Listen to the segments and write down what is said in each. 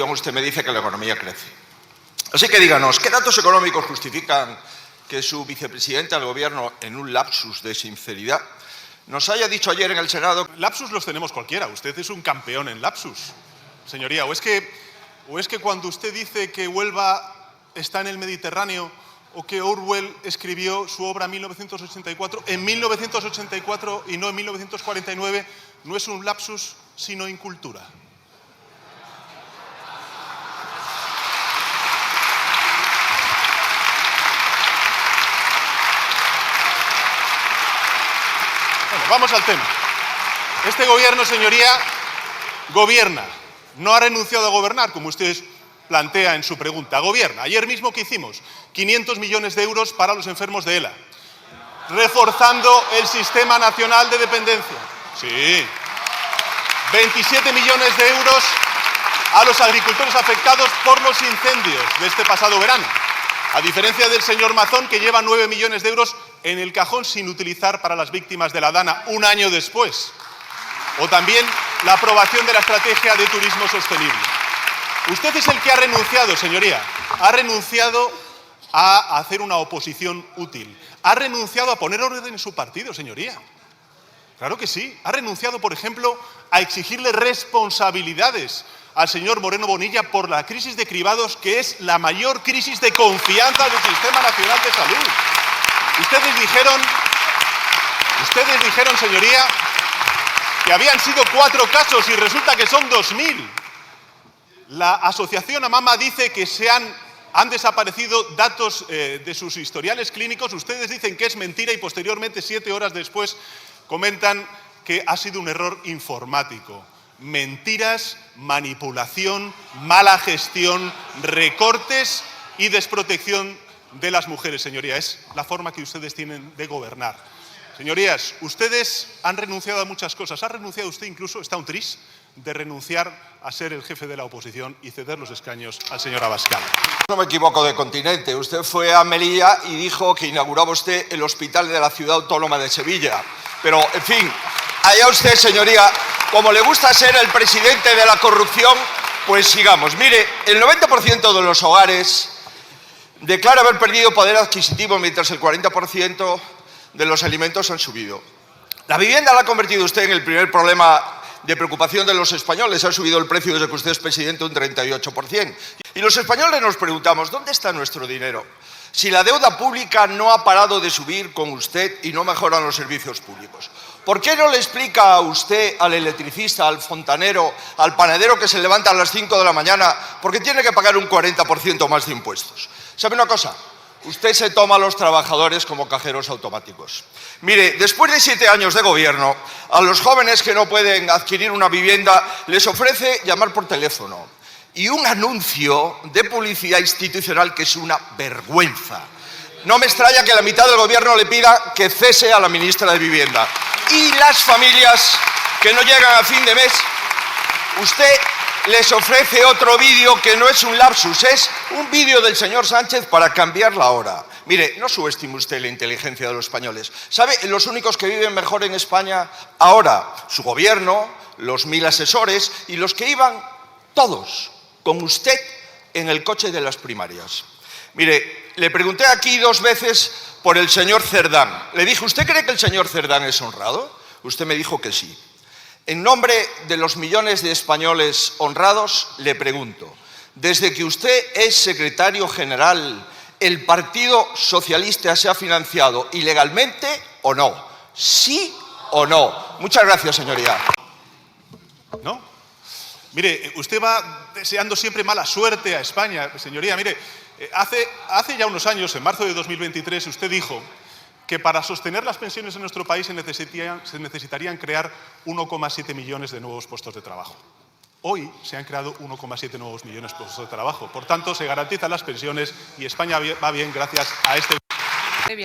Usted me dice que la economía crece. Así que díganos, ¿qué datos económicos justifican que su vicepresidenta del Gobierno, en un lapsus de sinceridad, nos haya dicho ayer en el Senado? Lapsus los tenemos cualquiera. Usted es un campeón en lapsus, señoría. ¿O es que cuando usted dice que Huelva está en el Mediterráneo o que Orwell escribió su obra 1984 en 1984 y no en 1949, no es un lapsus, sino incultura? Bueno, vamos al tema. Este gobierno, señoría, gobierna. No ha renunciado a gobernar, como usted plantea en su pregunta. Gobierna. Ayer mismo, ¿qué hicimos? 500 millones de euros para los enfermos de ELA. Reforzando el Sistema Nacional de Dependencia. Sí. 27 millones de euros a los agricultores afectados por los incendios de este pasado verano. A diferencia del señor Mazón, que lleva 9 millones de euros en el cajón sin utilizar para las víctimas de la Dana un año después. O también la aprobación de la estrategia de turismo sostenible. Usted es el que ha renunciado, señoría. Ha renunciado a hacer una oposición útil. Ha renunciado a poner orden en su partido, señoría. Claro que sí. Ha renunciado, por ejemplo, a exigirle responsabilidades al señor Moreno Bonilla por la crisis de cribados, que es la mayor crisis de confianza del Sistema Nacional de Salud. Ustedes dijeron, señoría, que habían sido 4 casos y resulta que son 2000. La asociación AMAMA dice que han desaparecido datos de sus historiales clínicos. Ustedes dicen que es mentira y posteriormente, 7 horas después, comentan que ha sido un error informático. Mentiras, manipulación, mala gestión, recortes y desprotección de las mujeres, señoría. Es la forma que ustedes tienen de gobernar. Señorías, ustedes han renunciado a muchas cosas. ¿Ha renunciado usted incluso, está un tris, de renunciar a ser el jefe de la oposición y ceder los escaños al señor Abascal? No me equivoco de continente. Usted fue a Melilla y dijo que inauguraba usted el hospital de la Ciudad Autónoma de Sevilla. Pero, en fin, allá usted, señoría, como le gusta ser el presidente de la corrupción, pues sigamos. Mire, el 90% de los hogares declara haber perdido poder adquisitivo, mientras el 40% de los alimentos han subido. La vivienda la ha convertido usted en el primer problema de preocupación de los españoles. Ha subido el precio desde que usted es presidente un 38%. Y los españoles nos preguntamos, ¿dónde está nuestro dinero? Si la deuda pública no ha parado de subir con usted y no mejoran los servicios públicos. ¿Por qué no le explica a usted, al electricista, al fontanero, al panadero que se levanta a las 5 de la mañana porque tiene que pagar un 40% más de impuestos? ¿Sabe una cosa? Usted se toma a los trabajadores como cajeros automáticos. Mire, después de 7 años de gobierno, a los jóvenes que no pueden adquirir una vivienda les ofrece llamar por teléfono y un anuncio de publicidad institucional que es una vergüenza. No me extraña que la mitad del gobierno le pida que cese a la ministra de Vivienda. Y las familias que no llegan a fin de mes, usted les ofrece otro vídeo que no es un lapsus, es un vídeo del señor Sánchez para cambiar la hora. Mire, no subestime usted la inteligencia de los españoles. ¿Sabe los únicos que viven mejor en España ahora? Su gobierno, los 1000 asesores y los que iban todos con usted en el coche de las primarias. Mire, le pregunté aquí 2 veces por el señor Cerdán. Le dije, ¿usted cree que el señor Cerdán es honrado? Usted me dijo que sí. En nombre de los millones de españoles honrados, le pregunto, desde que usted es secretario general, ¿el Partido Socialista se ha financiado ilegalmente o no? ¿Sí o no? Muchas gracias, señoría. ¿No? Mire, usted va deseando siempre mala suerte a España, señoría. Mire, hace ya unos años, en marzo de 2023, usted dijo que para sostener las pensiones en nuestro país se necesitarían crear 1,7 millones de nuevos puestos de trabajo. Hoy se han creado 1,7 nuevos millones de puestos de trabajo. Por tanto, se garantizan las pensiones y España va bien gracias a este...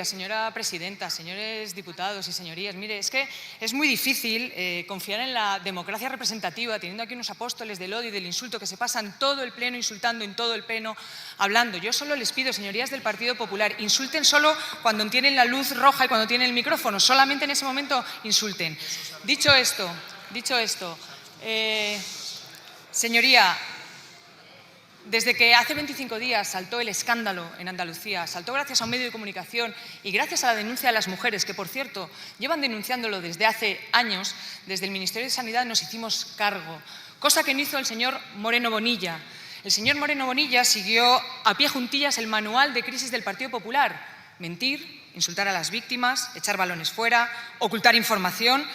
Señora presidenta, señores diputados y señorías, mire, es que es muy difícil confiar en la democracia representativa teniendo aquí unos apóstoles del odio y del insulto que se pasan todo el pleno insultando, en todo el pleno hablando. Yo solo les pido, señorías del Partido Popular, insulten solo cuando tienen la luz roja y cuando tienen el micrófono, solamente en ese momento insulten. Dicho esto, señoría, Desde que hace 25 días saltó el escándalo en Andalucía, saltó gracias a un medio de comunicación y gracias a la denuncia de las mujeres, que por cierto llevan denunciándolo desde hace años, desde el Ministerio de Sanidad nos hicimos cargo, cosa que no hizo el señor Moreno Bonilla. El señor Moreno Bonilla siguió a pie juntillas el manual de crisis del Partido Popular: mentir, insultar a las víctimas, echar balones fuera, ocultar información.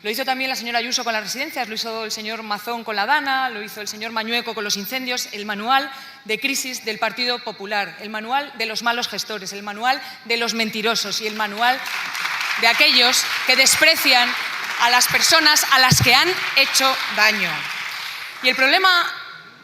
Lo hizo también la señora Ayuso con las residencias, lo hizo el señor Mazón con la Dana, lo hizo el señor Mañueco con los incendios. El manual de crisis del Partido Popular, el manual de los malos gestores, el manual de los mentirosos y el manual de aquellos que desprecian a las personas a las que han hecho daño. Y el problema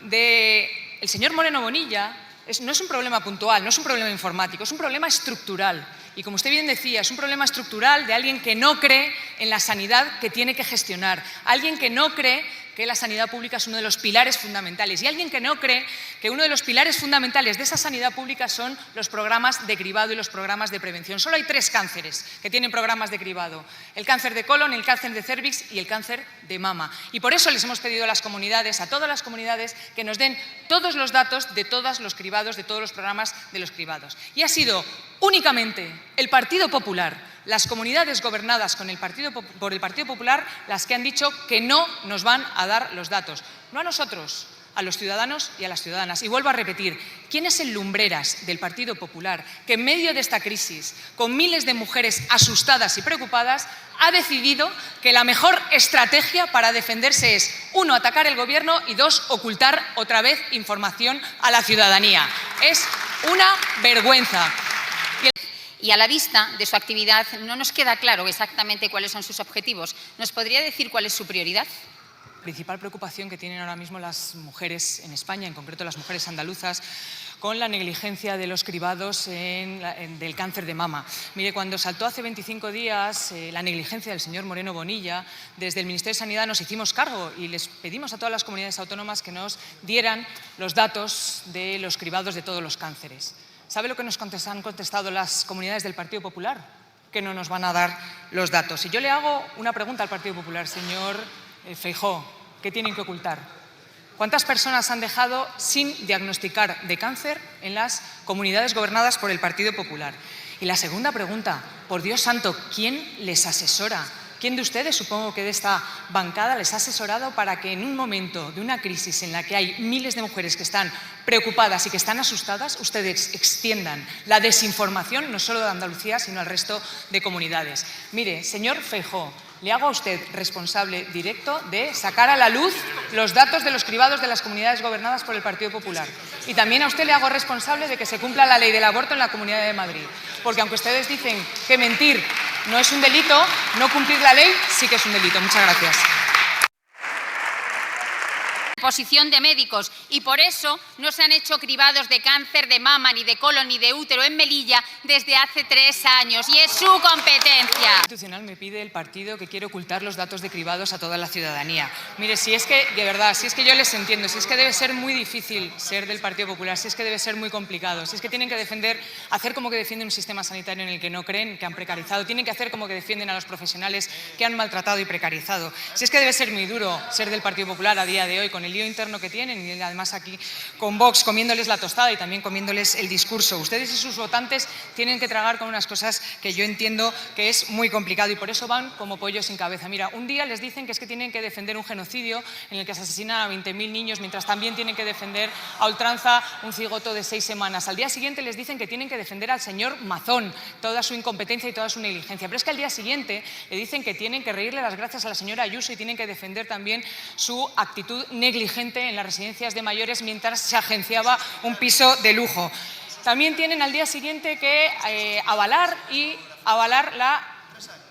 del señor Moreno Bonilla no es un problema puntual, no es un problema informático, es un problema estructural. Y como usted bien decía, es un problema estructural de alguien que no cree en la sanidad que tiene que gestionar, alguien que no cree que la sanidad pública es uno de los pilares fundamentales y alguien que no cree que uno de los pilares fundamentales de esa sanidad pública son los programas de cribado y los programas de prevención. Solo hay 3 cánceres que tienen programas de cribado: el cáncer de colon, el cáncer de cérvix y el cáncer de mama. Y por eso les hemos pedido a las comunidades, a todas las comunidades, que nos den todos los datos de todos los cribados, de todos los programas de los cribados. Y ha sido únicamente el Partido Popular, las comunidades gobernadas por el Partido Popular, las que han dicho que no nos van a dar los datos. No a nosotros, a los ciudadanos y a las ciudadanas. Y vuelvo a repetir, ¿quién es el lumbreras del Partido Popular que en medio de esta crisis, con miles de mujeres asustadas y preocupadas, ha decidido que la mejor estrategia para defenderse es, 1, atacar el Gobierno y 2, ocultar otra vez información a la ciudadanía? Es una vergüenza. Y a la vista de su actividad no nos queda claro exactamente cuáles son sus objetivos. ¿Nos podría decir cuál es su prioridad? La principal preocupación que tienen ahora mismo las mujeres en España, en concreto las mujeres andaluzas, con la negligencia de los cribados del cáncer de mama. Mire, cuando saltó hace 25 días la negligencia del señor Moreno Bonilla, desde el Ministerio de Sanidad nos hicimos cargo y les pedimos a todas las comunidades autónomas que nos dieran los datos de los cribados de todos los cánceres. ¿Sabe lo que nos han contestado las comunidades del Partido Popular? Que no nos van a dar los datos. Y yo le hago una pregunta al Partido Popular, señor Feijóo: ¿qué tienen que ocultar? ¿Cuántas personas han dejado sin diagnosticar de cáncer en las comunidades gobernadas por el Partido Popular? Y la segunda pregunta, por Dios santo, ¿quién les asesora? ¿Quién de ustedes, supongo que de esta bancada, les ha asesorado para que en un momento de una crisis en la que hay miles de mujeres que están preocupadas y que están asustadas, ustedes extiendan la desinformación no solo de Andalucía, sino al resto de comunidades? Mire, señor Feijóo, le hago a usted responsable directo de sacar a la luz los datos de los cribados de las comunidades gobernadas por el Partido Popular. Y también a usted le hago responsable de que se cumpla la ley del aborto en la Comunidad de Madrid. Porque aunque ustedes dicen que mentir no es un delito, no cumplir la ley sí que es un delito. Muchas gracias. Posición de médicos, y por eso no se han hecho cribados de cáncer de mama, ni de colon, ni de útero en Melilla desde hace 3 años, y es su competencia. Constitucional me pide el partido que quiere ocultar los datos de cribados a toda la ciudadanía. Mire, si es que, de verdad, si es que yo les entiendo, si es que debe ser muy difícil ser del Partido Popular, si es que debe ser muy complicado, si es que tienen que hacer como que defienden un sistema sanitario en el que no creen, que han precarizado, tienen que hacer como que defienden a los profesionales que han maltratado y precarizado. Si es que debe ser muy duro ser del Partido Popular a día de hoy, con el lío interno que tienen y además aquí con Vox comiéndoles la tostada y también comiéndoles el discurso. Ustedes y sus votantes tienen que tragar con unas cosas que yo entiendo que es muy complicado y por eso van como pollos sin cabeza. Mira, un día les dicen que es que tienen que defender un genocidio en el que se asesinan a 20.000 niños, mientras también tienen que defender a ultranza un cigoto de 6 semanas. Al día siguiente les dicen que tienen que defender al señor Mazón, toda su incompetencia y toda su negligencia. Pero es que al día siguiente le dicen que tienen que reírle las gracias a la señora Ayuso y tienen que defender también su actitud negligente en las residencias de mayores mientras se agenciaba un piso de lujo. También tienen al día siguiente que avalar la...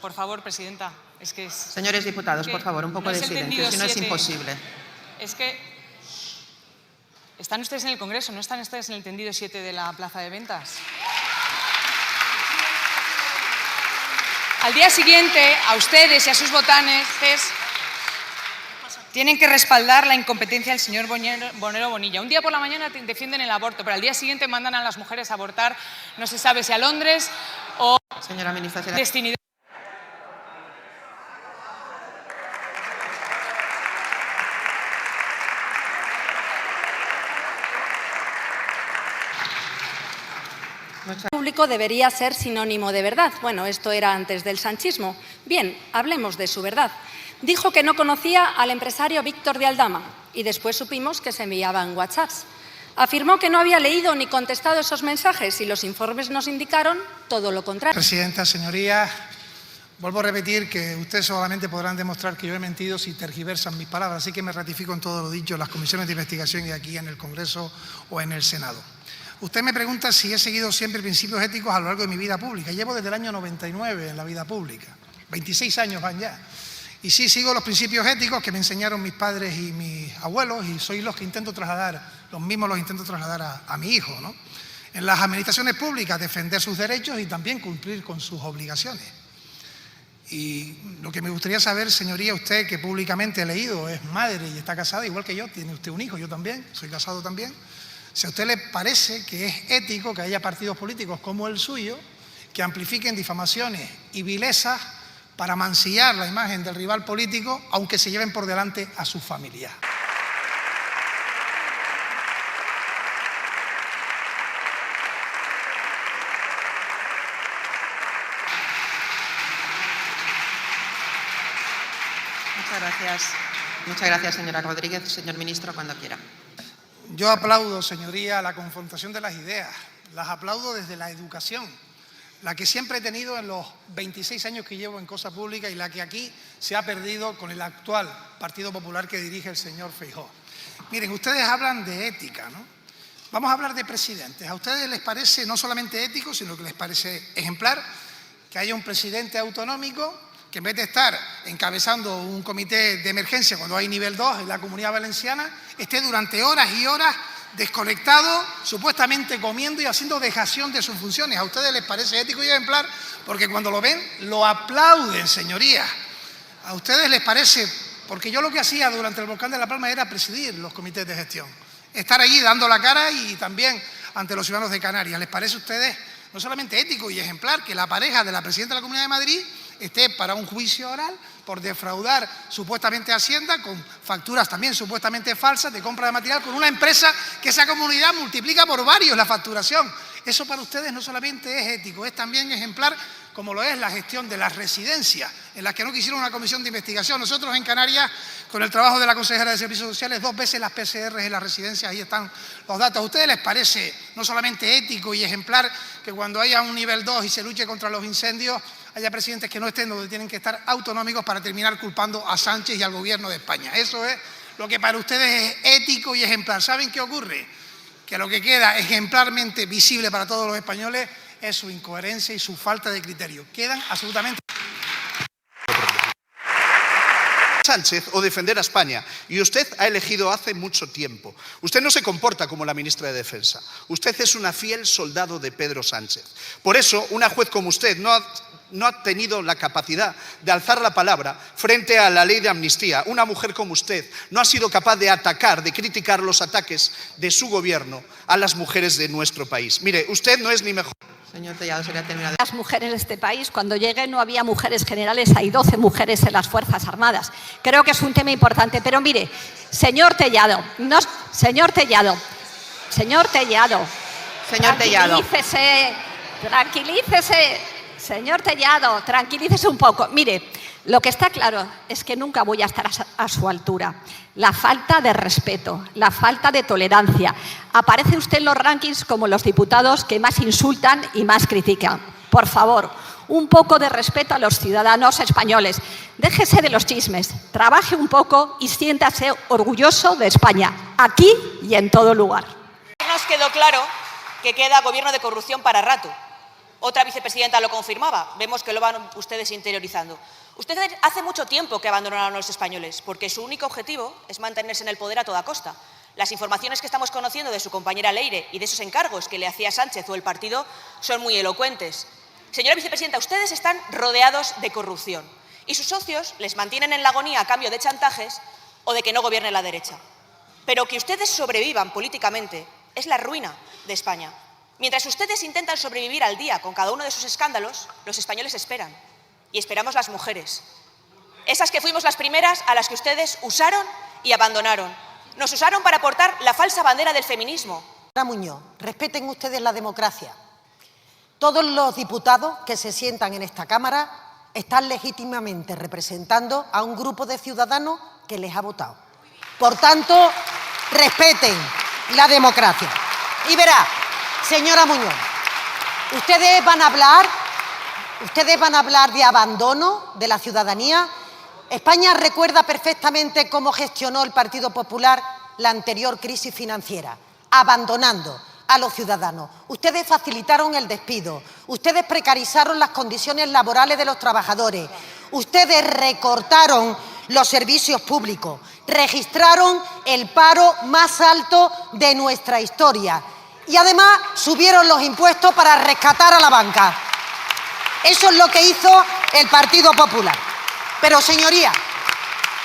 Por favor, presidenta. Es que Señores diputados, por favor, un poco de silencio, si no es imposible. Es que están ustedes en el Congreso, no están ustedes en el tendido 7 de la plaza de ventas. Al día siguiente, a ustedes y a sus votantes tienen que respaldar la incompetencia del señor Moreno Bonilla. Un día por la mañana defienden el aborto, pero al día siguiente mandan a las mujeres a abortar, no se sabe si a Londres o Señora ministra, Destiny. público debería ser sinónimo de verdad. Bueno, esto era antes del sanchismo. Bien, hablemos de su verdad. Dijo que no conocía al empresario Víctor de Aldama y después supimos que se enviaban WhatsApps. Afirmó que no había leído ni contestado esos mensajes y los informes nos indicaron todo lo contrario. Presidenta, señorías, vuelvo a repetir que ustedes solamente podrán demostrar que yo he mentido si tergiversan mis palabras, así que me ratifico en todo lo dicho en las comisiones de investigación y aquí en el Congreso o en el Senado. Usted me pregunta si he seguido siempre principios éticos a lo largo de mi vida pública. Llevo desde el año 99 en la vida pública, 26 años van ya. Y sí, sigo los principios éticos que me enseñaron mis padres y mis abuelos y soy los que intento trasladar, los mismos los intento trasladar a mi hijo, ¿no? En las administraciones públicas, defender sus derechos y también cumplir con sus obligaciones. Y lo que me gustaría saber, señoría, usted que públicamente ha leído, es madre y está casada, igual que yo, tiene usted un hijo, yo también, soy casado también. Si a usted le parece que es ético que haya partidos políticos como el suyo, que amplifiquen difamaciones y vilezas para mancillar la imagen del rival político, aunque se lleven por delante a su familia. Muchas gracias, señora Rodríguez. Señor ministro, cuando quiera. Yo aplaudo, señoría, la confrontación de las ideas. Las aplaudo desde la educación, la que siempre he tenido en los 26 años que llevo en cosa pública y la que aquí se ha perdido con el actual Partido Popular que dirige el señor Feijóo. Miren, ustedes hablan de ética, ¿no? Vamos a hablar de presidentes. ¿A ustedes les parece no solamente ético, sino que les parece ejemplar que haya un presidente autonómico que en vez de estar encabezando un comité de emergencia cuando hay nivel 2 en la Comunidad Valenciana, esté durante horas y horas desconectado, supuestamente comiendo y haciendo dejación de sus funciones? ¿A ustedes les parece ético y ejemplar? Porque cuando lo ven, lo aplauden, señorías. ¿A ustedes les parece? Porque yo lo que hacía durante el Volcán de La Palma era presidir los comités de gestión, estar allí dando la cara y también ante los ciudadanos de Canarias. ¿Les parece a ustedes no solamente ético y ejemplar que la pareja de la presidenta de la Comunidad de Madrid esté para un juicio oral por defraudar supuestamente a Hacienda con facturas también supuestamente falsas de compra de material con una empresa que esa comunidad multiplica por varios la facturación? Eso para ustedes no solamente es ético, es también ejemplar, como lo es la gestión de las residencias, en las que no quisieron una comisión de investigación. Nosotros en Canarias, con el trabajo de la consejera de Servicios Sociales, 2 veces las PCR en las residencias, ahí están los datos. ¿A ustedes les parece no solamente ético y ejemplar que cuando haya un nivel 2 y se luche contra los incendios, haya presidentes que no estén donde tienen que estar autonómicos para terminar culpando a Sánchez y al gobierno de España? Eso es lo que para ustedes es ético y ejemplar. ¿Saben qué ocurre? Que lo que queda ejemplarmente visible para todos los españoles es su incoherencia y su falta de criterio. Quedan absolutamente... Sánchez o defender a España. Y usted ha elegido hace mucho tiempo. Usted no se comporta como la ministra de Defensa. Usted es una fiel soldado de Pedro Sánchez. Por eso, una juez como usted no ha tenido la capacidad de alzar la palabra frente a la ley de amnistía. Una mujer como usted no ha sido capaz de atacar, de criticar los ataques de su gobierno a las mujeres de nuestro país. Mire, usted no es ni mejor... Señor Tellado, sería terminado. Las mujeres de este país, cuando llegué no había mujeres generales, hay 12 mujeres en las Fuerzas Armadas. Creo que es un tema importante, pero mire, señor Tellado, tranquilícese, señor Tellado, tranquilícese un poco. Mire, lo que está claro es que nunca voy a estar a su altura. La falta de respeto, la falta de tolerancia. Aparece usted en los rankings como los diputados que más insultan y más critican. Por favor, un poco de respeto a los ciudadanos españoles. Déjese de los chismes, trabaje un poco y siéntase orgulloso de España, aquí y en todo lugar. Nos quedó claro que queda gobierno de corrupción para rato. Otra vicepresidenta lo confirmaba. Vemos que lo van ustedes interiorizando. Ustedes hace mucho tiempo que abandonaron a los españoles, porque su único objetivo es mantenerse en el poder a toda costa. Las informaciones que estamos conociendo de su compañera Leire y de esos encargos que le hacía Sánchez o el partido son muy elocuentes. Señora vicepresidenta, ustedes están rodeados de corrupción y sus socios les mantienen en la agonía a cambio de chantajes o de que no gobierne la derecha. Pero que ustedes sobrevivan políticamente es la ruina de España. Mientras ustedes intentan sobrevivir al día con cada uno de sus escándalos, los españoles esperan. Y esperamos las mujeres. Esas que fuimos las primeras a las que ustedes usaron y abandonaron. Nos usaron para portar la falsa bandera del feminismo. Señora Muñoz, respeten ustedes la democracia. Todos los diputados que se sientan en esta Cámara están legítimamente representando a un grupo de ciudadanos que les ha votado. Por tanto, respeten la democracia. Y verá, señora Muñoz, ustedes van a hablar de abandono de la ciudadanía. España recuerda perfectamente cómo gestionó el Partido Popular la anterior crisis financiera, abandonando a los ciudadanos. Ustedes facilitaron el despido, ustedes precarizaron las condiciones laborales de los trabajadores, ustedes recortaron los servicios públicos, registraron el paro más alto de nuestra historia y además subieron los impuestos para rescatar a la banca. Eso es lo que hizo el Partido Popular. Pero, señoría,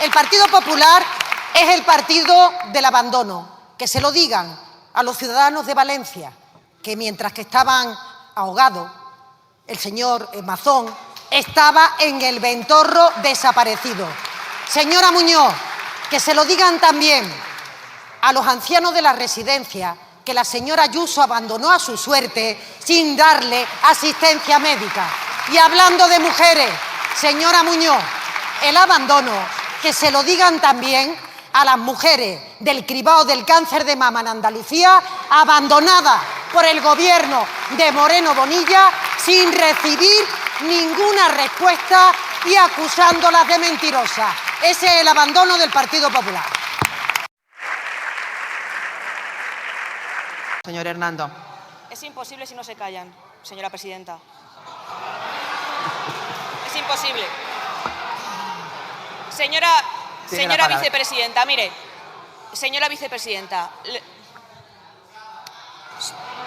el Partido Popular es el partido del abandono. Que se lo digan a los ciudadanos de Valencia, que mientras que estaban ahogados, el señor Mazón estaba en el Ventorro desaparecido. Señora Muñoz, que se lo digan también a los ancianos de la residencia, que la señora Ayuso abandonó a su suerte sin darle asistencia médica. Y hablando de mujeres, señora Muñoz, el abandono, que se lo digan también a las mujeres del cribado del cáncer de mama en Andalucía, abandonadas por el gobierno de Moreno Bonilla sin recibir ninguna respuesta y acusándolas de mentirosas. Ese es el abandono del Partido Popular. Señor Hernando. Es imposible si no se callan, señora presidenta. Es imposible. Señora vicepresidenta, mire, señora vicepresidenta.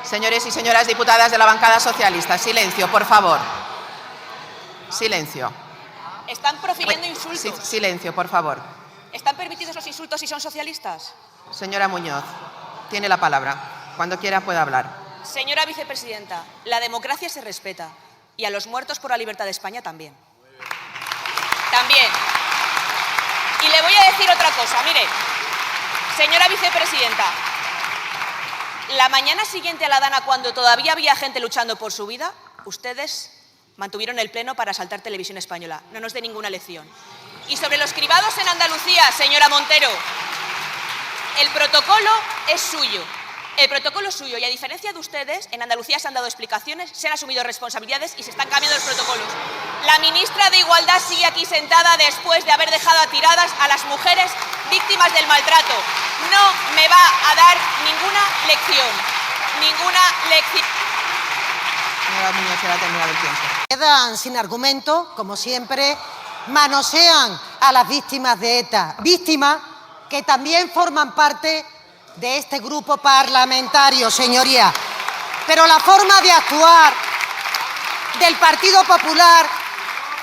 Señores y señoras diputadas de la bancada socialista, silencio, por favor. Silencio. Están profiriendo insultos. Sí, silencio, por favor. ¿Están permitidos los insultos si son socialistas? Señora Muñoz, tiene la palabra. Cuando quiera puede hablar. Señora vicepresidenta, la democracia se respeta y a los muertos por la libertad de España también. También. Y le voy a decir otra cosa, mire, señora vicepresidenta, la mañana siguiente a la Dana, cuando todavía había gente luchando por su vida, ustedes mantuvieron el pleno para asaltar Televisión Española. No nos dé ninguna lección. Y sobre los cribados en Andalucía, señora Montero, el protocolo es suyo. El protocolo es suyo y a diferencia de ustedes, en Andalucía se han dado explicaciones, se han asumido responsabilidades y se están cambiando los protocolos. La ministra de Igualdad sigue aquí sentada después de haber dejado atiradas a las mujeres víctimas del maltrato. No me va a dar ninguna lección. Ninguna lección. Señora Muñoz, se va a terminar el tiempo. Quedan sin argumento, como siempre, manosean a las víctimas de ETA. Víctimas que también forman parte de este grupo parlamentario, señoría. Pero la forma de actuar del Partido Popular,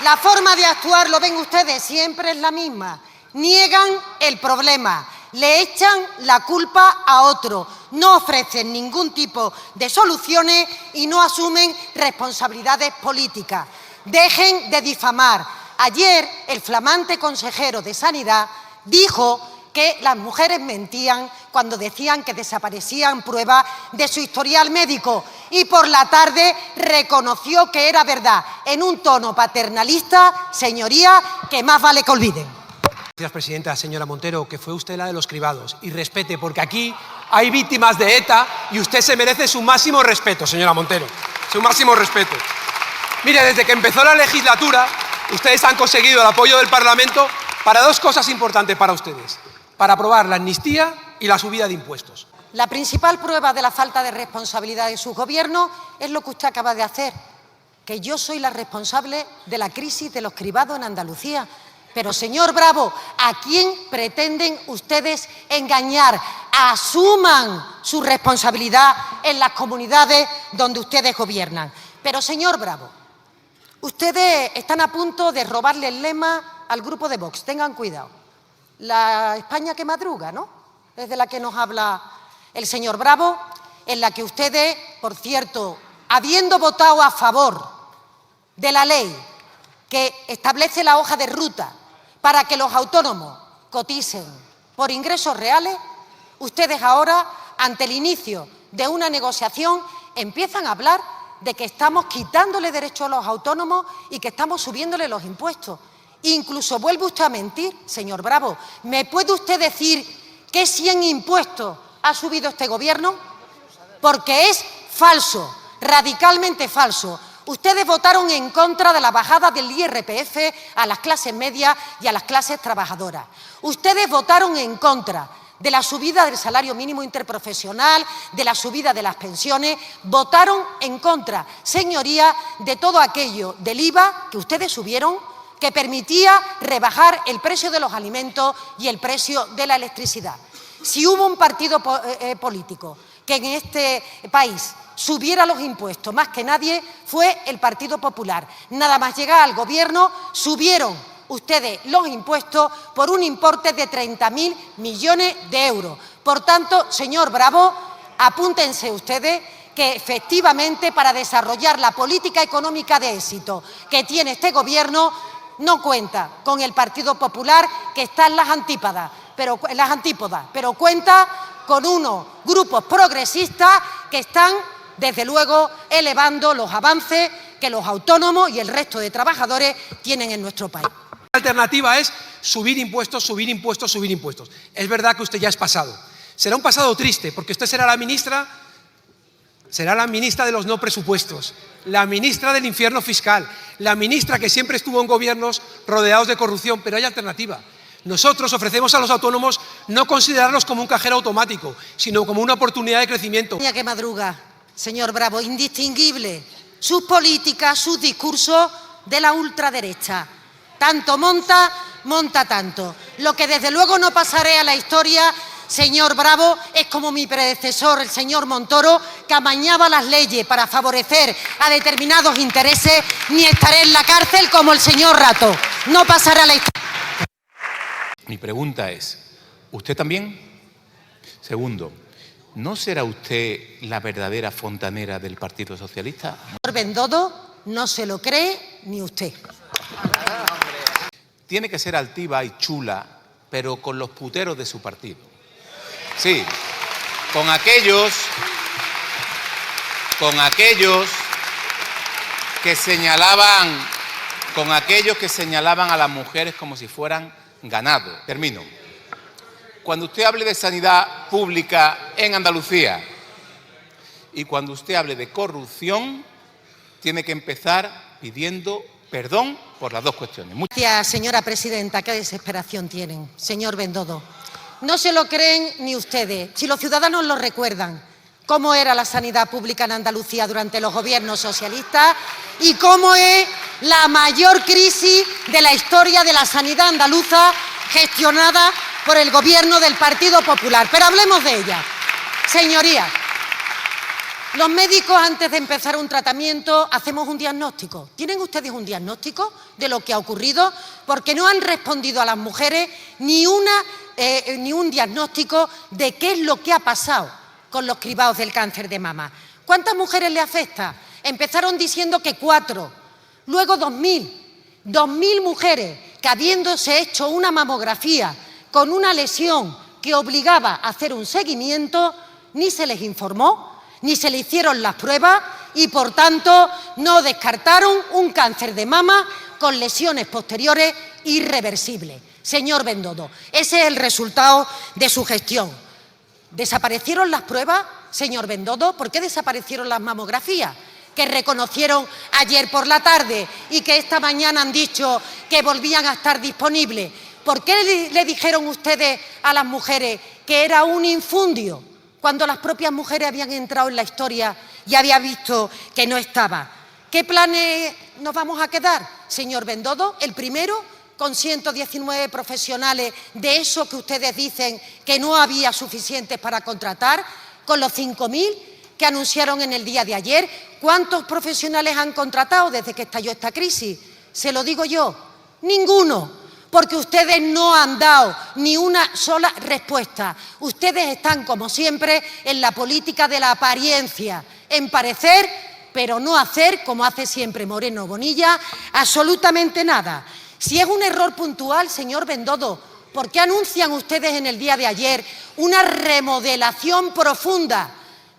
la forma de actuar, lo ven ustedes, siempre es la misma. Niegan el problema, le echan la culpa a otro, no ofrecen ningún tipo de soluciones y no asumen responsabilidades políticas. Dejen de difamar. Ayer el flamante consejero de Sanidad dijo que las mujeres mentían cuando decían que desaparecían pruebas de su historial médico y por la tarde reconoció que era verdad, en un tono paternalista, señoría, que más vale que olviden. Gracias, presidenta. Señora Montero, que fue usted la de los cribados. Y respete, porque aquí hay víctimas de ETA y usted se merece su máximo respeto, señora Montero. Su máximo respeto. Mire, desde que empezó la legislatura, ustedes han conseguido el apoyo del Parlamento para dos cosas importantes para ustedes. Para aprobar la amnistía y la subida de impuestos. La principal prueba de la falta de responsabilidad de su gobierno es lo que usted acaba de hacer, que yo soy la responsable de la crisis de los cribados en Andalucía. Pero, señor Bravo, ¿a quién pretenden ustedes engañar? Asuman su responsabilidad en las comunidades donde ustedes gobiernan. Pero, señor Bravo, ustedes están a punto de robarle el lema al grupo de Vox. Tengan cuidado. La España que madruga, ¿no? Es de la que nos habla el señor Bravo, en la que ustedes, por cierto, habiendo votado a favor de la ley que establece la hoja de ruta para que los autónomos coticen por ingresos reales, ustedes ahora, ante el inicio de una negociación, empiezan a hablar de que estamos quitándole derechos a los autónomos y que estamos subiéndole los impuestos. Incluso vuelve usted a mentir, señor Bravo. ¿Me puede usted decir qué 100 impuestos ha subido este Gobierno? Porque es falso, radicalmente falso. Ustedes votaron en contra de la bajada del IRPF a las clases medias y a las clases trabajadoras. Ustedes votaron en contra de la subida del salario mínimo interprofesional, de la subida de las pensiones, votaron en contra, señoría, de todo aquello del IVA que ustedes subieron, que permitía rebajar el precio de los alimentos y el precio de la electricidad. Si hubo un partido político que en este país subiera los impuestos más que nadie, fue el Partido Popular. Nada más llegar al Gobierno, subieron ustedes los impuestos por un importe de 30.000 millones de euros. Por tanto, señor Bravo, apúntense ustedes que efectivamente para desarrollar la política económica de éxito que tiene este Gobierno no cuenta con el Partido Popular, que está en las antípodas, pero cuenta con unos grupos progresistas que están, desde luego, elevando los avances que los autónomos y el resto de trabajadores tienen en nuestro país. La alternativa es subir impuestos, subir impuestos, subir impuestos. Es verdad que usted ya es pasado. Será un pasado triste, porque usted será la ministra de los no presupuestos, la ministra del infierno fiscal, la ministra que siempre estuvo en gobiernos rodeados de corrupción, pero hay alternativa. Nosotros ofrecemos a los autónomos no considerarlos como un cajero automático, sino como una oportunidad de crecimiento. Que madruga, señor Bravo, indistinguible sus políticas, sus discursos de la ultraderecha. Tanto monta, monta tanto. Lo que desde luego no pasaré a la historia, señor Bravo, es como mi predecesor, el señor Montoro, que amañaba las leyes para favorecer a determinados intereses, ni estaré en la cárcel como el señor Rato. No pasará a la historia. Mi pregunta es, ¿usted también? Segundo, ¿no será usted la verdadera fontanera del Partido Socialista? Señor Bendodo, no se lo cree ni usted. Tiene que ser altiva y chula, pero con los puteros de su partido. Sí, con aquellos que señalaban a las mujeres como si fueran ganado. Termino. Cuando usted hable de sanidad pública en Andalucía y cuando usted hable de corrupción, tiene que empezar pidiendo perdón por las dos cuestiones. Gracias, señora presidenta. Qué desesperación tienen, señor Bendodo. No se lo creen ni ustedes. Si los ciudadanos lo recuerdan, cómo era la sanidad pública en Andalucía durante los gobiernos socialistas y cómo es la mayor crisis de la historia de la sanidad andaluza gestionada por el Gobierno del Partido Popular. Pero hablemos de ella. Señorías, los médicos antes de empezar un tratamiento hacemos un diagnóstico. ¿Tienen ustedes un diagnóstico de lo que ha ocurrido? Porque no han respondido a las mujeres ni un diagnóstico de qué es lo que ha pasado con los cribados del cáncer de mama. ¿Cuántas mujeres le afecta? Empezaron diciendo que 4, luego 2.000. 2.000 mujeres que habiéndose hecho una mamografía con una lesión que obligaba a hacer un seguimiento, ni se les informó, ni se le hicieron las pruebas y, por tanto, no descartaron un cáncer de mama con lesiones posteriores irreversibles. Señor Bendodo, ese es el resultado de su gestión. ¿Desaparecieron las pruebas, señor Bendodo? ¿Por qué desaparecieron las mamografías que reconocieron ayer por la tarde y que esta mañana han dicho que volvían a estar disponibles? ¿Por qué le dijeron ustedes a las mujeres que era un infundio cuando las propias mujeres habían entrado en la historia y habían visto que no estaba? ¿Qué planes nos vamos a quedar, señor Bendodo? El primero, con 119 profesionales de eso que ustedes dicen que no había suficientes para contratar, con los 5.000 que anunciaron en el día de ayer. ¿Cuántos profesionales han contratado desde que estalló esta crisis? Se lo digo yo, ninguno. Porque ustedes no han dado ni una sola respuesta. Ustedes están, como siempre, en la política de la apariencia, en parecer, pero no hacer, como hace siempre Moreno Bonilla, absolutamente nada. Si es un error puntual, señor Bendodo, ¿por qué anuncian ustedes en el día de ayer una remodelación profunda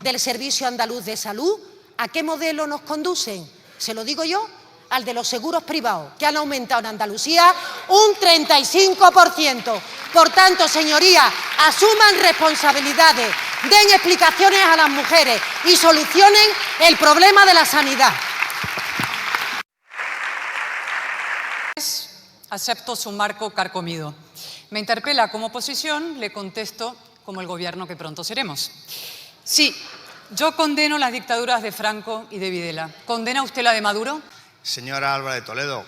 del Servicio Andaluz de Salud? ¿A qué modelo nos conducen? Se lo digo yo, al de los seguros privados, que han aumentado en Andalucía un 35%. Por tanto, señorías, asuman responsabilidades, den explicaciones a las mujeres y solucionen el problema de la sanidad. Acepto su marco carcomido. Me interpela como oposición, le contesto como el gobierno que pronto seremos. Sí, yo condeno las dictaduras de Franco y de Videla. ¿Condena usted la de Maduro? Señora Álvarez de Toledo,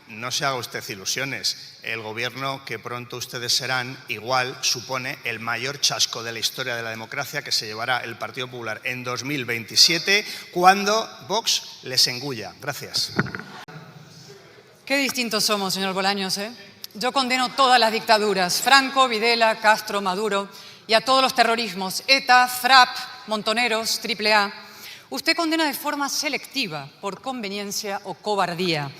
no se haga usted ilusiones. El gobierno que pronto ustedes serán igual supone el mayor chasco de la historia de la democracia que se llevará el Partido Popular en 2027 cuando Vox les engulla. Gracias. Qué distintos somos, señor Bolaños, ¿eh? Yo condeno todas las dictaduras, Franco, Videla, Castro, Maduro, y a todos los terrorismos, ETA, FRAP, Montoneros, AAA. Usted condena de forma selectiva, por conveniencia o cobardía.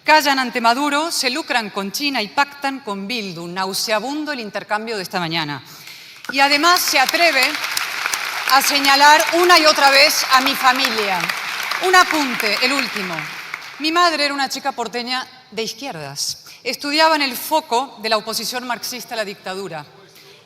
Callan ante Maduro, se lucran con China y pactan con Bildu. Nauseabundo el intercambio de esta mañana. Y además se atreve a señalar una y otra vez a mi familia. Un apunte, el último. Mi madre era una chica porteña de izquierdas. Estudiaba en el foco de la oposición marxista a la dictadura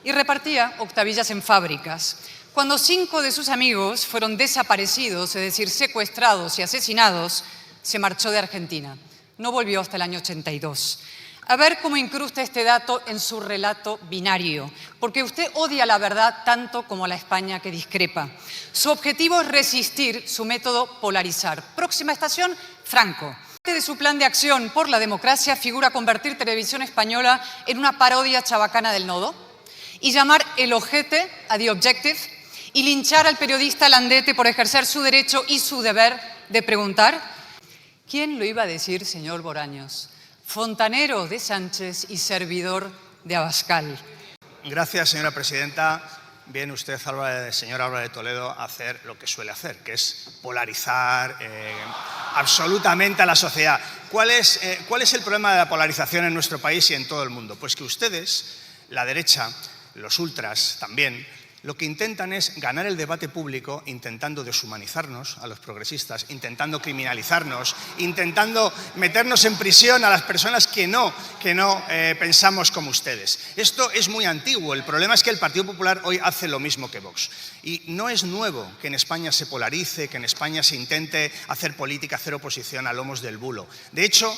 y repartía octavillas en fábricas. Cuando 5 de sus amigos fueron desaparecidos, es decir, secuestrados y asesinados, se marchó de Argentina. No volvió hasta el año 82. A ver cómo incrusta este dato en su relato binario, porque usted odia la verdad tanto como la España que discrepa. Su objetivo es resistir, su método polarizar. Próxima estación, Franco. Parte de su plan de acción por la democracia figura convertir Televisión Española en una parodia chabacana del Nodo y llamar el ojete a The Objective y linchar al periodista Landete por ejercer su derecho y su deber de preguntar. ¿Quién lo iba a decir, señor Bolaños? Fontanero de Sánchez y servidor de Abascal. Gracias, señora presidenta. Viene usted, señor Álvarez de Toledo, a hacer lo que suele hacer, que es polarizar absolutamente a la sociedad. ¿Cuál es el problema de la polarización en nuestro país y en todo el mundo? Pues que ustedes, la derecha, los ultras también, lo que intentan es ganar el debate público intentando deshumanizarnos a los progresistas, intentando criminalizarnos, intentando meternos en prisión a las personas que no pensamos como ustedes. Esto es muy antiguo. El problema es que el Partido Popular hoy hace lo mismo que Vox. Y no es nuevo que en España se polarice, que en España se intente hacer política, hacer oposición a lomos del bulo. De hecho,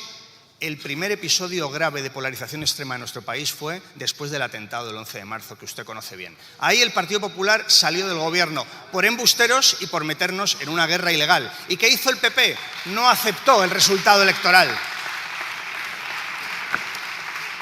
el primer episodio grave de polarización extrema en nuestro país fue después del atentado del 11 de marzo, que usted conoce bien. Ahí el Partido Popular salió del gobierno por embusteros y por meternos en una guerra ilegal. ¿Y qué hizo el PP? No aceptó el resultado electoral.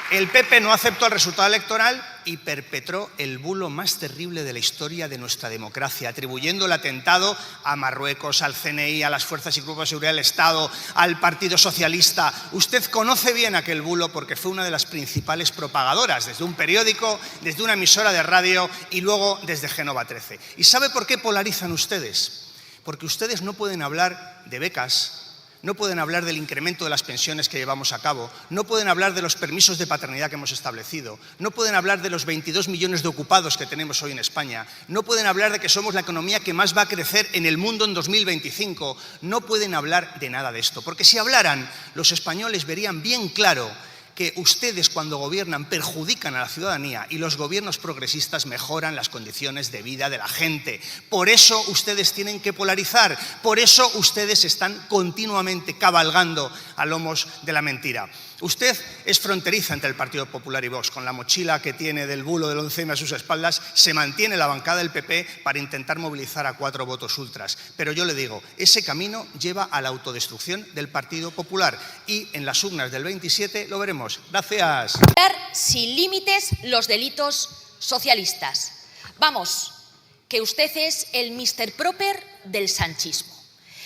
El PP no aceptó el resultado electoral y perpetró el bulo más terrible de la historia de nuestra democracia, atribuyendo el atentado a Marruecos, al CNI, a las fuerzas y grupos de seguridad del Estado, al Partido Socialista. Usted conoce bien aquel bulo porque fue una de las principales propagadoras, desde un periódico, desde una emisora de radio y luego desde Génova 13. ¿Y sabe por qué polarizan ustedes? Porque ustedes no pueden hablar de becas, no pueden hablar del incremento de las pensiones que llevamos a cabo, no pueden hablar de los permisos de paternidad que hemos establecido, no pueden hablar de los 22 millones de ocupados que tenemos hoy en España, no pueden hablar de que somos la economía que más va a crecer en el mundo en 2025, no pueden hablar de nada de esto, porque si hablaran, los españoles verían bien claro que ustedes cuando gobiernan perjudican a la ciudadanía y los gobiernos progresistas mejoran las condiciones de vida de la gente. Por eso ustedes tienen que polarizar, por eso ustedes están continuamente cabalgando a lomos de la mentira. Usted es fronteriza entre el Partido Popular y Vox. Con la mochila que tiene del bulo del 11M a sus espaldas, se mantiene la bancada del PP para intentar movilizar a 4 votos ultras. Pero yo le digo, ese camino lleva a la autodestrucción del Partido Popular y en las urnas del 27 lo veremos. Gracias. Sin límites los delitos socialistas. Vamos, que usted es el Mr. Proper del sanchismo.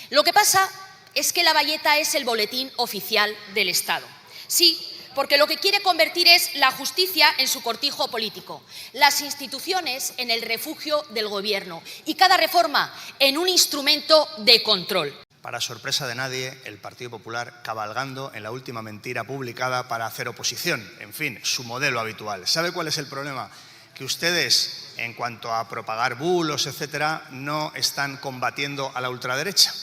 Lo que pasa es que la bayeta es el boletín oficial del Estado. Sí, porque lo que quiere convertir es la justicia en su cortijo político, las instituciones en el refugio del gobierno y cada reforma en un instrumento de control. Para sorpresa de nadie, el Partido Popular cabalgando en la última mentira publicada para hacer oposición. En fin, su modelo habitual. ¿Sabe cuál es el problema? Que ustedes en cuanto a propagar bulos, etcétera, no están combatiendo a la ultraderecha,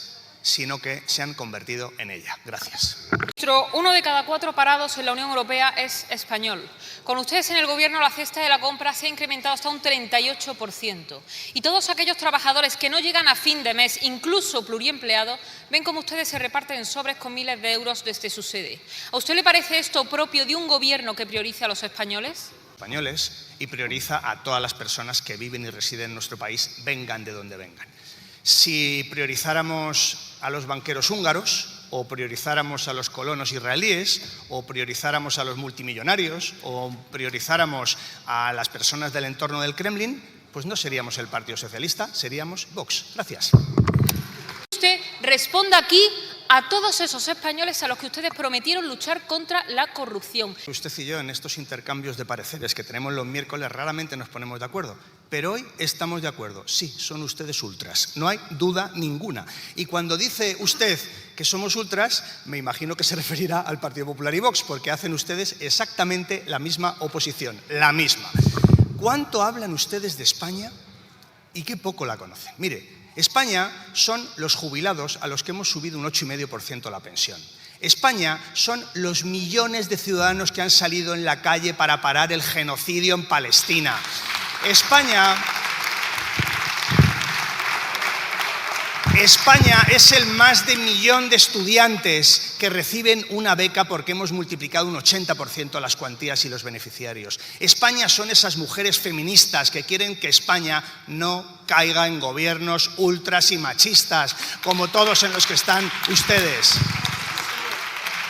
sino que se han convertido en ella. Gracias. Ministro, 1 de cada 4 parados en la Unión Europea es español. Con ustedes en el Gobierno la cesta de la compra se ha incrementado hasta un 38%. Y todos aquellos trabajadores que no llegan a fin de mes, incluso pluriempleados, ven cómo ustedes se reparten sobres con miles de euros desde su sede. ¿A usted le parece esto propio de un Gobierno que priorice a los españoles? Y prioriza a todas las personas que viven y residen en nuestro país, vengan de donde vengan. Si priorizáramos a los banqueros húngaros, o priorizáramos a los colonos israelíes, o priorizáramos a los multimillonarios, o priorizáramos a las personas del entorno del Kremlin, pues no seríamos el Partido Socialista, seríamos Vox. Gracias. Usted responda aquí a todos esos españoles a los que ustedes prometieron luchar contra la corrupción. Usted y yo en estos intercambios de pareceres que tenemos los miércoles raramente nos ponemos de acuerdo, pero hoy estamos de acuerdo. Sí, son ustedes ultras, no hay duda ninguna. Y cuando dice usted que somos ultras, me imagino que se referirá al Partido Popular y Vox, porque hacen ustedes exactamente la misma oposición, la misma. ¿Cuánto hablan ustedes de España y qué poco la conocen? Mire, España son los jubilados a los que hemos subido un 8,5% la pensión. España son los millones de ciudadanos que han salido en la calle para parar el genocidio en Palestina. España es el más de 1 millón de estudiantes que reciben una beca porque hemos multiplicado un 80% las cuantías y los beneficiarios. España son esas mujeres feministas que quieren que España no caiga en gobiernos ultras y machistas, como todos en los que están ustedes.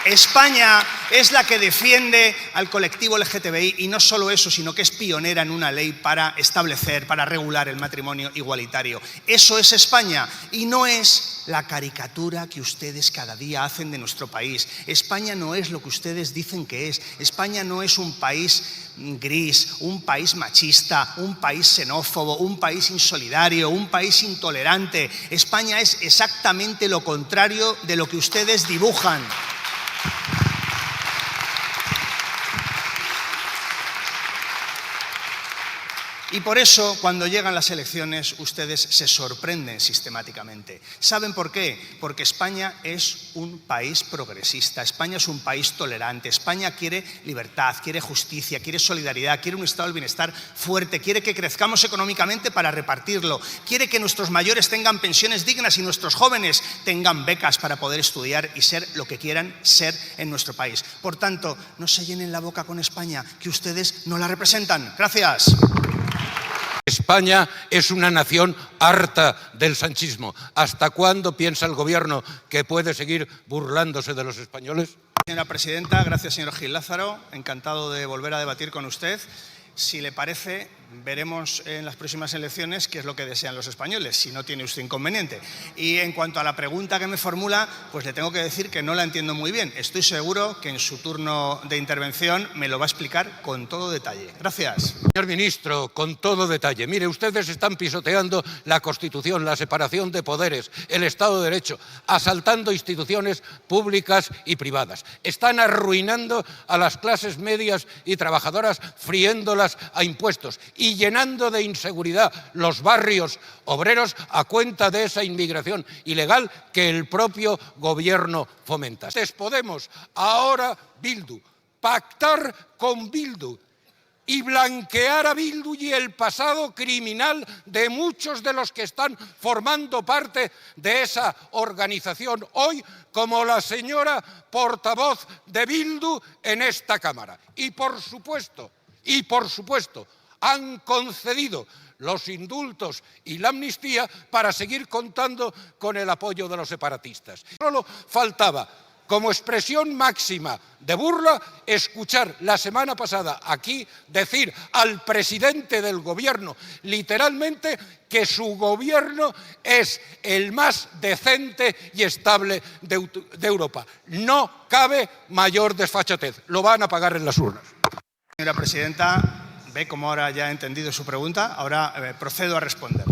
España es la que defiende al colectivo LGTBI y no solo eso, sino que es pionera en una ley para establecer, para regular el matrimonio igualitario. Eso es España y no es la caricatura que ustedes cada día hacen de nuestro país. España no es lo que ustedes dicen que es. España no es un país gris, un país machista, un país xenófobo, un país insolidario, un país intolerante. España es exactamente lo contrario de lo que ustedes dibujan. Y por eso, cuando llegan las elecciones, ustedes se sorprenden sistemáticamente. ¿Saben por qué? Porque España es un país progresista, España es un país tolerante, España quiere libertad, quiere justicia, quiere solidaridad, quiere un estado del bienestar fuerte, quiere que crezcamos económicamente para repartirlo, quiere que nuestros mayores tengan pensiones dignas y nuestros jóvenes tengan becas para poder estudiar y ser lo que quieran ser en nuestro país. Por tanto, no se llenen la boca con España, que ustedes no la representan. Gracias. España es una nación harta del sanchismo. ¿Hasta cuándo piensa el Gobierno que puede seguir burlándose de los españoles? Señora presidenta, gracias señor Gil Lázaro. Encantado de volver a debatir con usted. Si le parece, veremos en las próximas elecciones qué es lo que desean los españoles, si no tiene usted inconveniente. Y en cuanto a la pregunta que me formula, pues le tengo que decir que no la entiendo muy bien. Estoy seguro que en su turno de intervención me lo va a explicar con todo detalle. Gracias. Señor ministro, con todo detalle. Mire, ustedes están pisoteando la Constitución, la separación de poderes, el Estado de Derecho, asaltando instituciones públicas y privadas. Están arruinando a las clases medias y trabajadoras, friéndolas a impuestos y llenando de inseguridad los barrios obreros a cuenta de esa inmigración ilegal que el propio Gobierno fomenta. Antes Podemos, ahora Bildu. Pactar con Bildu y blanquear a Bildu y el pasado criminal de muchos de los que están formando parte de esa organización hoy, como la señora portavoz de Bildu en esta Cámara. Y por supuesto, han concedido los indultos y la amnistía para seguir contando con el apoyo de los separatistas. Solo faltaba, como expresión máxima de burla, escuchar la semana pasada aquí decir al presidente del Gobierno, literalmente, que su Gobierno es el más decente y estable de Europa. No cabe mayor desfachatez. Lo van a pagar en las urnas. Señora presidenta, ve cómo ahora ya he entendido su pregunta, ahora procedo a responder.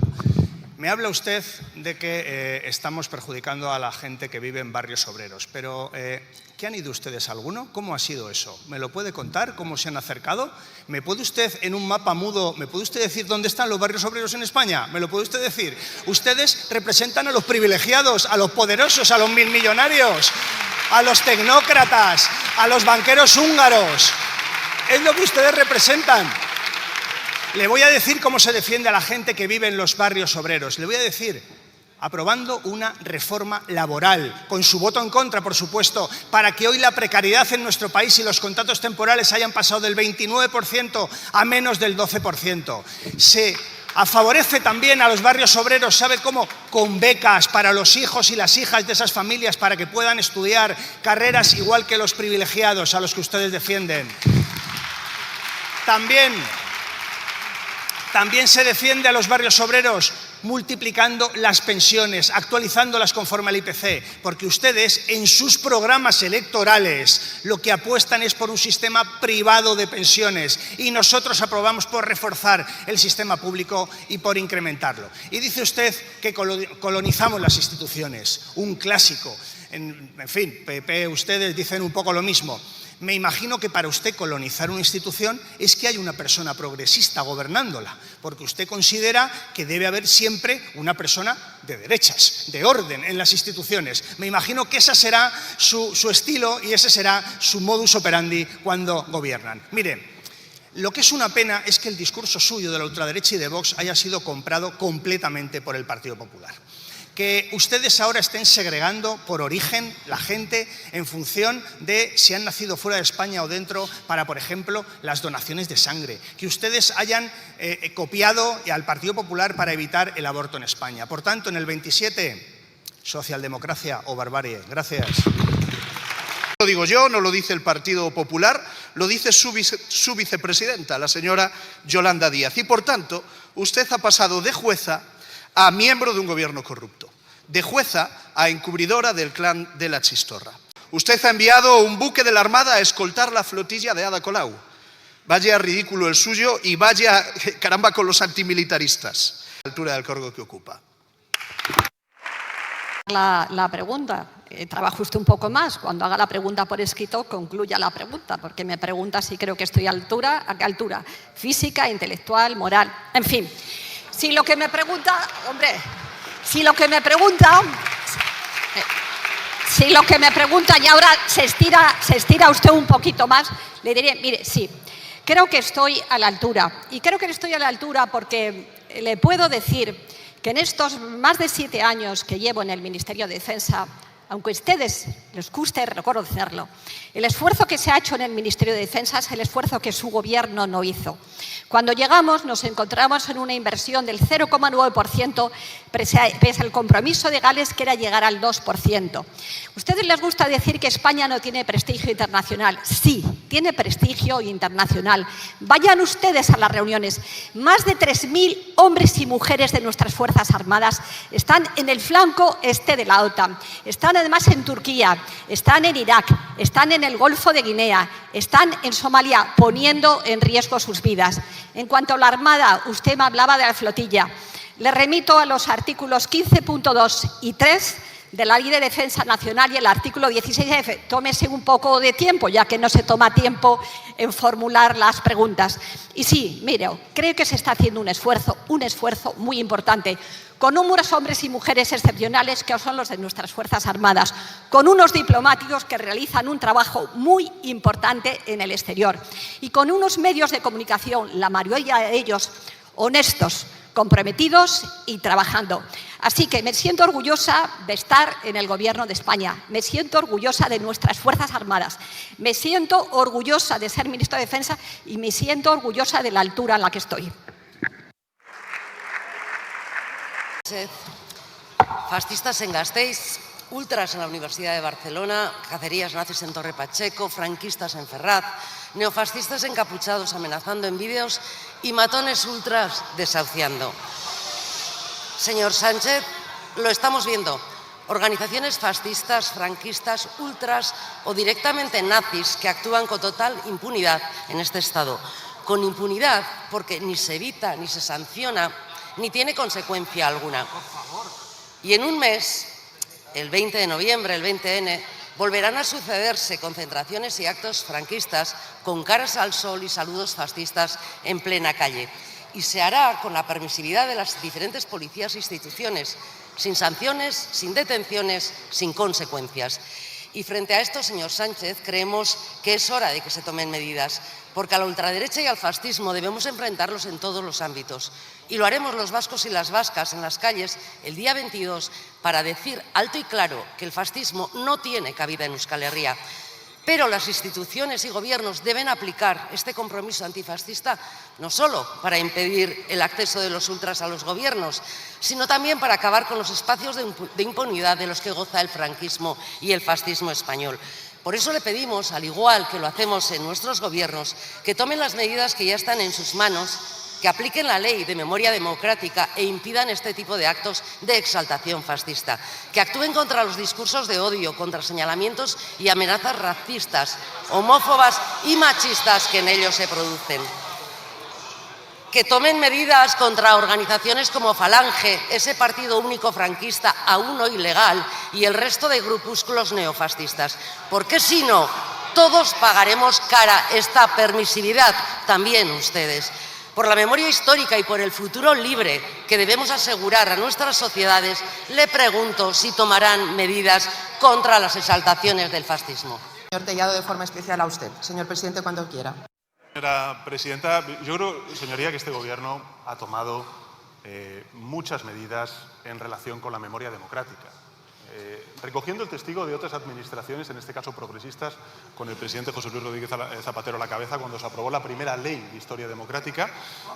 Me habla usted de que estamos perjudicando a la gente que vive en barrios obreros, pero ¿qué han ido ustedes a alguno? ¿Cómo ha sido eso? ¿Me lo puede contar? ¿Cómo se han acercado? ¿Me puede usted, en un mapa mudo, me puede usted decir dónde están los barrios obreros en España? ¿Me lo puede usted decir? Ustedes representan a los privilegiados, a los poderosos, a los milmillonarios, a los tecnócratas, a los banqueros húngaros. Es lo que ustedes representan. Le voy a decir cómo se defiende a la gente que vive en los barrios obreros. Le voy a decir, aprobando una reforma laboral, con su voto en contra, por supuesto, para que hoy la precariedad en nuestro país y los contratos temporales hayan pasado del 29% a menos del 12%. Se favorece también a los barrios obreros, ¿sabe cómo? Con becas para los hijos y las hijas de esas familias para que puedan estudiar carreras igual que los privilegiados a los que ustedes defienden. También se defiende a los barrios obreros multiplicando las pensiones, actualizándolas conforme al IPC, porque ustedes en sus programas electorales lo que apuestan es por un sistema privado de pensiones y nosotros aprobamos por reforzar el sistema público y por incrementarlo. Y dice usted que colonizamos las instituciones, un clásico. En fin, PP, ustedes dicen un poco lo mismo. Me imagino que para usted colonizar una institución es que hay una persona progresista gobernándola, porque usted considera que debe haber siempre una persona de derechas, de orden en las instituciones. Me imagino que ese será su estilo y ese será su modus operandi cuando gobiernan. Mire, lo que es una pena es que el discurso suyo de la ultraderecha y de Vox haya sido comprado completamente por el Partido Popular. Que ustedes ahora estén segregando por origen la gente en función de si han nacido fuera de España o dentro para, por ejemplo, las donaciones de sangre. Que ustedes hayan copiado al Partido Popular para evitar el aborto en España. Por tanto, en el 27, socialdemocracia o barbarie. Gracias. No lo digo yo, no lo dice el Partido Popular, lo dice su vicepresidenta, la señora Yolanda Díaz. Y, por tanto, usted ha pasado de jueza a miembro de un gobierno corrupto, de jueza a encubridora del clan de la Chistorra. Usted ha enviado un buque de la Armada a escoltar la flotilla de Ada Colau. Vaya ridículo el suyo y vaya caramba con los antimilitaristas a la altura del cargo que ocupa. La pregunta, trabajo usted un poco más. Cuando haga la pregunta por escrito, concluya la pregunta, porque me pregunta si creo que estoy a altura. ¿A qué altura? Física, intelectual, moral, en fin. Si lo que me pregunta, hombre, si lo que me pregunta y ahora se estira usted un poquito más, le diré, mire, sí, creo que estoy a la altura. Y creo que estoy a la altura porque le puedo decir que en estos más de 7 años que llevo en el Ministerio de Defensa, aunque a ustedes les guste reconocerlo, el esfuerzo que se ha hecho en el Ministerio de Defensa es el esfuerzo que su gobierno no hizo. Cuando llegamos nos encontramos en una inversión del 0,9% pese al compromiso de Gales que era llegar al 2%. A ustedes les gusta decir que España no tiene prestigio internacional. Sí, tiene prestigio internacional. Vayan ustedes a las reuniones. Más de 3.000 hombres y mujeres de nuestras Fuerzas Armadas están en el flanco este de la OTAN. Están además en Turquía, están en Irak, están en el Golfo de Guinea, están en Somalia poniendo en riesgo sus vidas. En cuanto a la Armada, usted me hablaba de la flotilla. Le remito a los artículos 15.2 y 3 de la Ley de Defensa Nacional y el artículo 16F. Tómese un poco de tiempo, ya que no se toma tiempo en formular las preguntas. Y sí, mire, creo que se está haciendo un esfuerzo muy importante, con unos hombres y mujeres excepcionales que son los de nuestras Fuerzas Armadas, con unos diplomáticos que realizan un trabajo muy importante en el exterior y con unos medios de comunicación, la mayoría de ellos honestos, comprometidos y trabajando. Así que me siento orgullosa de estar en el Gobierno de España, me siento orgullosa de nuestras Fuerzas Armadas, me siento orgullosa de ser ministro de Defensa y me siento orgullosa de la altura en la que estoy. Fascistas en Gasteiz, ultras en la Universidad de Barcelona, cacerías nazis en Torre Pacheco, franquistas en Ferraz, neofascistas encapuchados amenazando en vídeos y matones ultras desahuciando. Señor Sánchez, lo estamos viendo. Organizaciones fascistas, franquistas, ultras o directamente nazis que actúan con total impunidad en este Estado. Con impunidad porque ni se evita ni se sanciona ni tiene consecuencia alguna. Y en un mes, el 20 de noviembre, el 20N, volverán a sucederse concentraciones y actos franquistas con caras al sol y saludos fascistas en plena calle. Y se hará con la permisividad de las diferentes policías e instituciones, sin sanciones, sin detenciones, sin consecuencias. Y frente a esto, señor Sánchez, creemos que es hora de que se tomen medidas, porque a la ultraderecha y al fascismo debemos enfrentarlos en todos los ámbitos. Y lo haremos los vascos y las vascas en las calles el día 22 para decir alto y claro que el fascismo no tiene cabida en Euskal Herria. Pero las instituciones y gobiernos deben aplicar este compromiso antifascista no solo para impedir el acceso de los ultras a los gobiernos, sino también para acabar con los espacios de impunidad de los que goza el franquismo y el fascismo español. Por eso le pedimos, al igual que lo hacemos en nuestros gobiernos, que tomen las medidas que ya están en sus manos, que apliquen la ley de memoria democrática e impidan este tipo de actos de exaltación fascista, que actúen contra los discursos de odio, contra señalamientos y amenazas racistas, homófobas y machistas que en ellos se producen, que tomen medidas contra organizaciones como Falange, ese partido único franquista aún hoy ilegal, y el resto de grupúsculos neofascistas, porque si no, todos pagaremos cara esta permisividad, también ustedes. Por la memoria histórica y por el futuro libre que debemos asegurar a nuestras sociedades, le pregunto si tomarán medidas contra las exaltaciones del fascismo. Señor Tellado, de forma especial a usted. Señor presidente, cuando quiera. Señora presidenta, yo creo, señoría, que este Gobierno ha tomado muchas medidas en relación con la memoria democrática. Recogiendo el testigo de otras administraciones, en este caso progresistas, con el presidente José Luis Rodríguez Zapatero a la cabeza, cuando se aprobó la primera ley de historia democrática,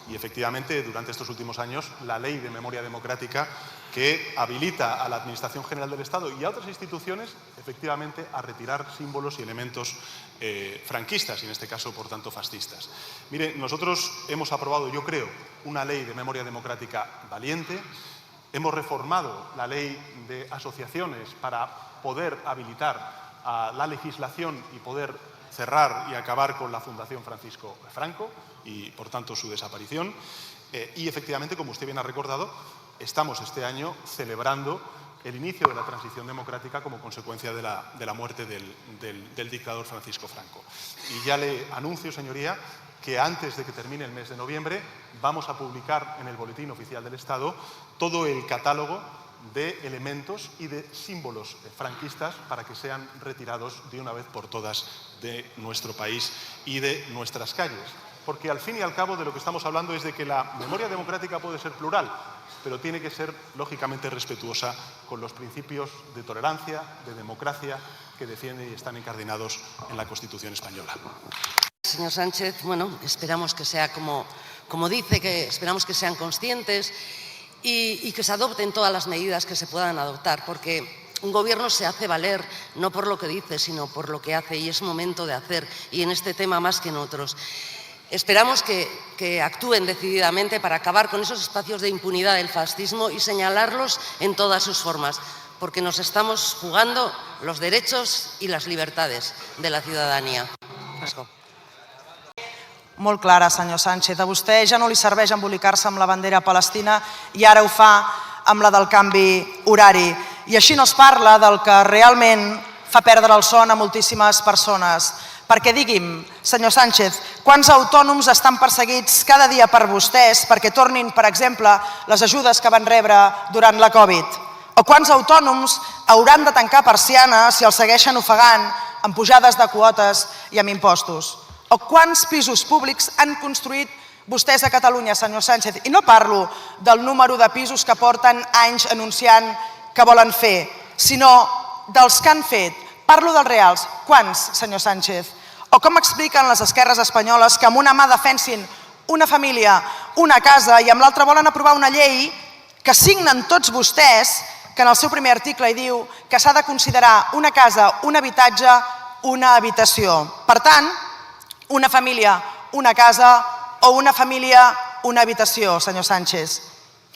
y efectivamente durante estos últimos años la ley de memoria democrática que habilita a la Administración General del Estado y a otras instituciones efectivamente a retirar símbolos y elementos franquistas y en este caso por tanto fascistas. Mire, nosotros hemos aprobado, yo creo, una ley de memoria democrática valiente. Hemos reformado la ley de asociaciones para poder habilitar a la legislación y poder cerrar y acabar con la Fundación Francisco Franco y, por tanto, su desaparición. Y, efectivamente, como usted bien ha recordado, estamos este año celebrando el inicio de la transición democrática como consecuencia de la muerte del dictador Francisco Franco. Y ya le anuncio, señoría, que antes de que termine el mes de noviembre vamos a publicar en el Boletín Oficial del Estado todo el catálogo de elementos y de símbolos franquistas para que sean retirados de una vez por todas de nuestro país y de nuestras calles. Porque al fin y al cabo de lo que estamos hablando es de que la memoria democrática puede ser plural, pero tiene que ser lógicamente respetuosa con los principios de tolerancia, de democracia que defienden y están incardinados en la Constitución española. Señor Sánchez, bueno, esperamos que sea como dice, que esperamos que sean conscientes y que se adopten todas las medidas que se puedan adoptar, porque un gobierno se hace valer no por lo que dice, sino por lo que hace, y es momento de hacer, y en este tema más que en otros. Esperamos que actúen decididamente para acabar con esos espacios de impunidad del fascismo y señalarlos en todas sus formas, porque nos estamos jugando los derechos y las libertades de la ciudadanía. Molt clara, senyor Sánchez. A vostè ja no li serveix embolicar-se amb la bandera palestina i ara ho fa amb la del canvi horari. I així no es parla del que realment fa perdre el son a moltíssimes persones. Perquè digui'm, senyor Sánchez, quants autònoms estan perseguits cada dia per vostès perquè tornin, per exemple, les ajudes que van rebre durant la Covid? O quants autònoms hauran de tancar persiana si els segueixen ofegant amb pujades de quotes i amb impostos? O quants pisos públics han construït vostès a Catalunya, senyor Sánchez? I no parlo del número de pisos que porten anys anunciant que volen fer, sinó dels que han fet. Parlo dels reals. Quants, senyor Sánchez? O com expliquen les esquerres espanyoles que amb una mà defensin una família, una casa, i amb l'altra volen aprovar una llei que signen tots vostès, que en el seu primer article hi diu que s'ha de considerar una casa, un habitatge, una habitació. Per tant, una família, una casa, o una família, una habitació, senyor Sánchez.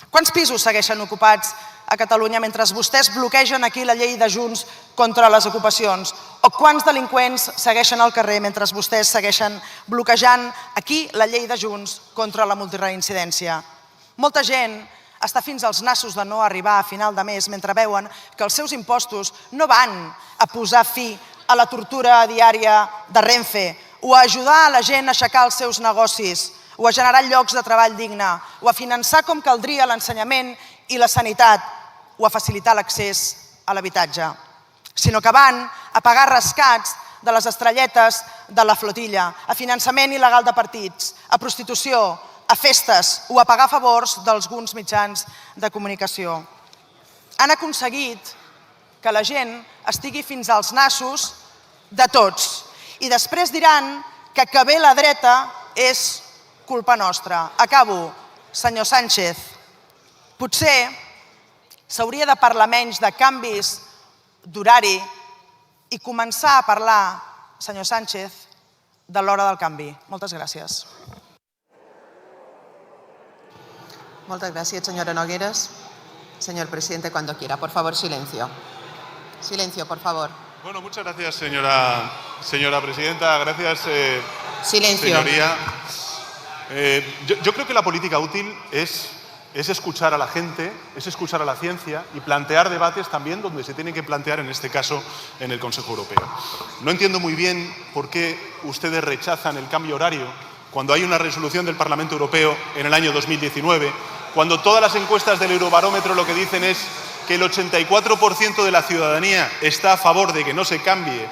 Quants pisos segueixen ocupats a Catalunya mentre vostès bloquegen aquí la llei de Junts contra les ocupacions? O quants delinqüents segueixen al carrer mentre vostès segueixen bloquejant aquí la llei de Junts contra la multireincidència? Molta gent està fins als nassos de no arribar a final de mes mentre veuen que els seus impostos no van a posar fi a la tortura diària de Renfe o a ajudar a la gent a aixecar els seus negocis o a generar llocs de treball digne o a finançar com caldria l'ensenyament i la sanitat o a facilitar l'accés a l'habitatge, sinó que van a pagar rescats de les estrelletes de la flotilla, a finançament il·legal de partits, a prostitució, a festes o a pagar favors d'alguns mitjans de comunicació. Han aconseguit que la gent estigui fins als nassos de tots i després diran que ve la dreta és culpa nostra. Acabo, senyor Sánchez. Potser s'hauria de parlar menys de canvis d'horari i començar a parlar, senyor Sánchez, de l'hora del canvi. Moltes gràcies. Muchas gracias, señora Nogueras. Señor presidente, cuando quiera. Por favor, silencio. Silencio, por favor. Bueno, muchas gracias, señora presidenta. Gracias, Silencio. señoría. Yo creo que la política útil es escuchar a la gente, es escuchar a la ciencia y plantear debates también donde se tienen que plantear, en este caso, en el Consejo Europeo. No entiendo muy bien por qué ustedes rechazan el cambio horario cuando hay una resolución del Parlamento Europeo en el año 2019, cuando todas las encuestas del Eurobarómetro lo que dicen es que el 84% de la ciudadanía está a favor de que no se cambie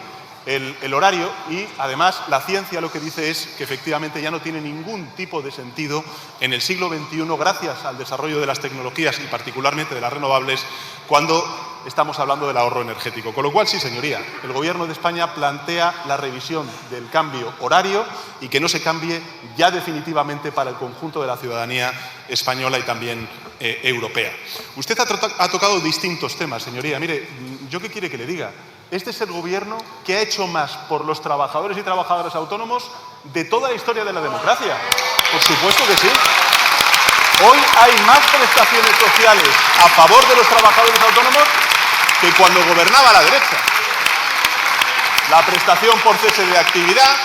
el horario y, además, la ciencia lo que dice es que efectivamente ya no tiene ningún tipo de sentido en el siglo XXI, gracias al desarrollo de las tecnologías y particularmente de las renovables, cuando estamos hablando del ahorro energético. Con lo cual, sí, señoría, el Gobierno de España plantea la revisión del cambio horario y que no se cambie ya definitivamente para el conjunto de la ciudadanía española y también europea. Usted ha tocado distintos temas, señoría. Mire, ¿yo qué quiere que le diga? Este es el Gobierno que ha hecho más por los trabajadores y trabajadoras autónomos de toda la historia de la democracia. Por supuesto que sí. Hoy hay más prestaciones sociales a favor de los trabajadores autónomos que cuando gobernaba la derecha. La prestación por cese de actividad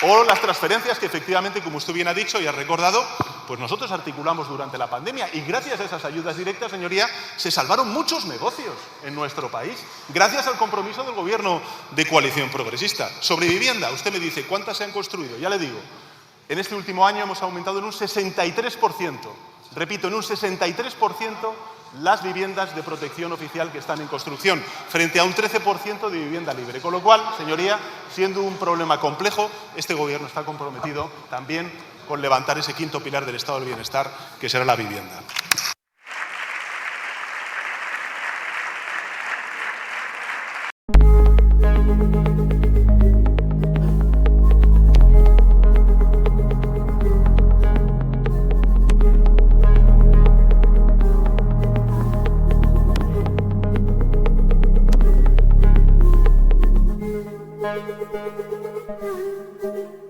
o las transferencias que efectivamente, como usted bien ha dicho y ha recordado, pues nosotros articulamos durante la pandemia y gracias a esas ayudas directas, señoría, se salvaron muchos negocios en nuestro país, gracias al compromiso del Gobierno de coalición progresista. Sobre vivienda, usted me dice, ¿cuántas se han construido? Ya le digo, en este último año hemos aumentado en un 63%, repito, en un 63%, las viviendas de protección oficial que están en construcción, frente a un 13% de vivienda libre. Con lo cual, señoría, siendo un problema complejo, este Gobierno está comprometido también con levantar ese quinto pilar del Estado del Bienestar, que será la vivienda. Thank you.